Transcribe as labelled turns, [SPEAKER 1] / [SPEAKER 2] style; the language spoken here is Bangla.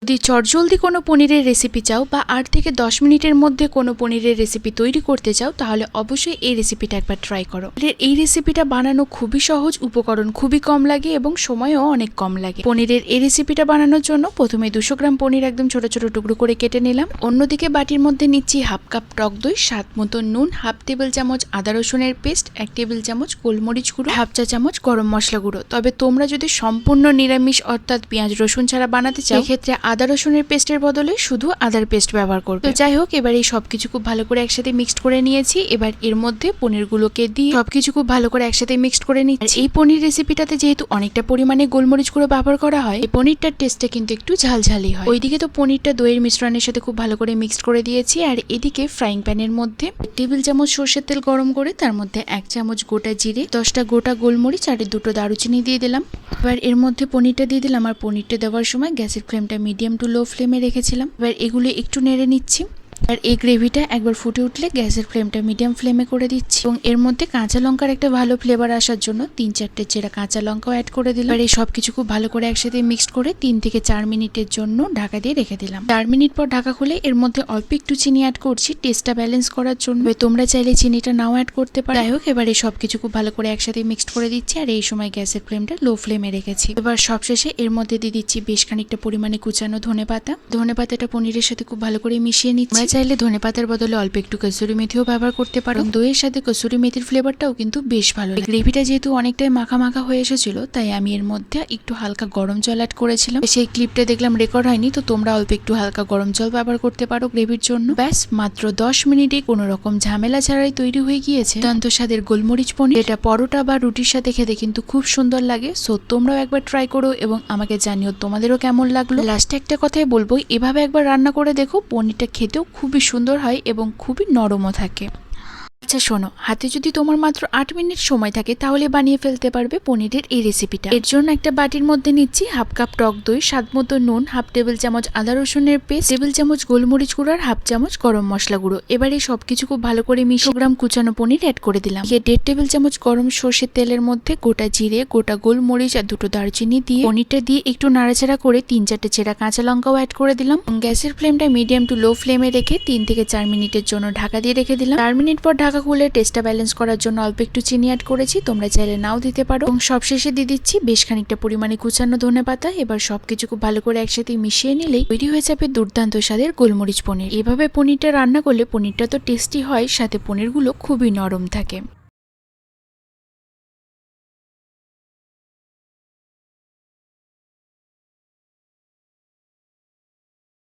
[SPEAKER 1] যদি চটজলদি কোনো পনিরের রেসিপি চাও বা 8 থেকে 10 মিনিটের মধ্যে কোনো পনিরের রেসিপি তৈরি করতে চাও তাহলে অবশ্যই এই রেসিপিটা একবার ট্রাই করো। এই রেসিপিটা বানানো খুবই সহজ, উপকরণ খুবই কম লাগে এবং সময়ও অনেক কম লাগে। পনিরের এই রেসিপিটা বানানোর জন্য প্রথমে 200 গ্রাম পনির একদম ছোট ছোট টুকরো করে কেটে নিলাম। অন্যদিকে বাটির মধ্যে নিচ্ছি হাফ কাপ টক দই, স্বাদ মতো নুন, হাফ টেবিল চামচ আদা রসুনের পেস্ট, 1 টেবিল চামচ গোলমরিচ গুঁড়ো, হাফ চা চামচ গরম মশলা গুঁড়ো। তবে তোমরা যদি সম্পূর্ণ নিরামিষ অর্থাৎ পেঁয়াজ রসুন ছাড়া বানাতে চাও সেক্ষেত্রে আদা রসুনের পেস্টের বদলে শুধু আদার পেস্ট ব্যবহার করবে। তো যাই হোক, এবার এই সবকিছু খুব ভালো করে একসাথে মিক্সড করে নিয়েছি। এবার এর মধ্যে পনিরগুলোকে দিয়ে সবকিছু খুব ভালো করে একসাথে মিক্সড করে নিচ্ছি। এই পনির রেসিপিটাতে যেহেতু অনেকটা পরিমাণে গোলমরিচ গুঁড়ো ব্যবহার করা হয়, এই পনিরটার টেস্টটা কিন্তু একটু ঝালঝালি হয়। ওইদিকে তো পনিরটা দইয়ের মিশ্রণের সাথে খুব ভালো করে মিক্সড করে দিয়েছি। আর এদিকে ফ্রাইং প্যানের মধ্যে 1 টেবিল চামচ সরষের তেল গরম করে তার মধ্যে 1 চামচ গোটা জিরে, 10টা গোটা গোলমরিচ আর 2টো দারুচিনি দিয়ে দিলাম। এবার এর মধ্যে পনিরটা দিয়ে দিলাম। আর পনিরটা দেওয়ার সময় গ্যাসের ফ্লেমটা মিডিয়াম টু লো ফ্লেমে রেখেছিলাম। এবার এগুলো একটু নেড়ে নিচ্ছি। আর এই গ্রেভিটা একবার ফুটে উঠলে গ্যাসের ফ্লেমটা মিডিয়াম ফ্লেমে করে দিচ্ছি এবং এর মধ্যে কাঁচা লঙ্কার একটা ভালো ফ্লেভার আসার জন্য 3-4টে চেরা কাঁচা লঙ্কাও অ্যাড করে দিলাম। আর এই সবকিছু খুব ভালো করে একসাথে মিক্সড করে 3 থেকে 4 মিনিটের জন্য ঢাকা দিয়ে রেখে দিলাম। 4 মিনিট পর ঢাকা খুলে এর মধ্যে অল্প একটু চিনি অ্যাড করছি টেস্টটা ব্যালেন্স করার জন্য। তোমরা চাইলে চিনিটা নাও অ্যাড করতে পারো। যাই হোক, এবার এই সবকিছু খুব ভালো করে একসাথে মিক্সড করে দিচ্ছি। আর এই সময় গ্যাসের ফ্লেমটা লো ফ্লেমে রেখেছি। এবার সবশেষে এর মধ্যে দিয়ে দিচ্ছি বেশ খানিকটা পরিমাণে কুচানো ধনেপাতা। ধনেপাতাটা পনিরের সাথে খুব ভালো করে মিশিয়ে নিচ্ছি। তোমরা চাইলে ধনেপাতার বদলে অল্প একটু কসুরি মেথিও ব্যবহার করতে পারো। দইয়ের সাথে কসুরি মেথির ফ্লেভারটাও কিন্তু বেশ ভালো লাগে। গ্রেভিটা যেহেতু অনেকটাই মাখা মাখা হয়ে এসেছিল তাই আমি এর মধ্যে একটু হালকা গরম জল অ্যাড করেছিলাম। সেই ক্লিপটা দেখলাম রেকর্ড হয়নি, তো তোমরা অল্প একটু হালকা গরম জল ব্যবহার করতে পারো গ্রেভির জন্য। ব্যাস মাত্র 10 মিনিটে কোনো রকম ঝামেলা ছাড়াই তৈরি হয়ে গিয়েছে দুর্দান্ত স্বাদের গোলমরিচ পনির। এটা পরোটা বা রুটির সাথে খেতে কিন্তু খুব সুন্দর লাগে। সো তোমরাও একবার ট্রাই করো এবং আমাকে জানিও তোমাদেরও কেমন লাগলো। লাস্টে একটা কথাই বলবো, এভাবে একবার রান্না করে দেখো, পনিরটা খেতেও খুবই সুন্দর হয় এবং খুবই নরমও থাকে। আচ্ছা শোনো, হাতে যদি তোমার মাত্র 8 মিনিট সময় থাকে তাহলে বানিয়ে ফেলতে পারবে পনিরের এই রেসিপিটা। এর জন্য একটা বাটির মধ্যে নিচ্ছি হাফ কাপ টক দই, স্বাদ মতো নুন, হাফ টেবিল চামচ আদা রসুনের পেস্ট, টেবিল চামচ গোলমরিচ গুঁড়ো আর হাফ চামচ গরম মশলা গুঁড়ো। এবার এই সবকিছু খুব ভালো করে 100 গ্রাম কুচানো পনির অ্যাড করে দিলাম। 1.5 টেবিল চামচ গরম সর্ষের তেলের মধ্যে গোটা জিরে, গোটা গোলমরিচ আর 2টো দারচিনি দিয়ে পনিরটা দিয়ে একটু নাড়াচাড়া করে 3-4টে চেরা কাঁচা লঙ্কাও অ্যাড করে দিলাম। গ্যাসের ফ্লেমটা মিডিয়াম টু লো ফ্লেমে রেখে 3 থেকে 4 মিনিটের জন্য ঢাকা দিয়ে রেখে দিলাম। 4 মিনিট পর ঢাকা খুলে টেস্টটা ব্যালেন্স করার জন্য অল্প একটু চিনি অ্যাড করেছি, তোমরা চাইলে নাও দিতে পারো। এবং সবশেষে দিয়ে দিচ্ছি বেশ খানিকটা পরিমাণে কুচানো ধনেপাতা। এবার সবকিছু খুব ভালো করে একসাথে মিশিয়ে নিলেই তৈরি হয়ে যাবে দুর্দান্ত স্বাদের গোলমরিচ পনির। এভাবে পনিরটা রান্না করলে পনিরটা তো টেস্টি হয়, সাথে পনিরগুলো খুবই নরম থাকে।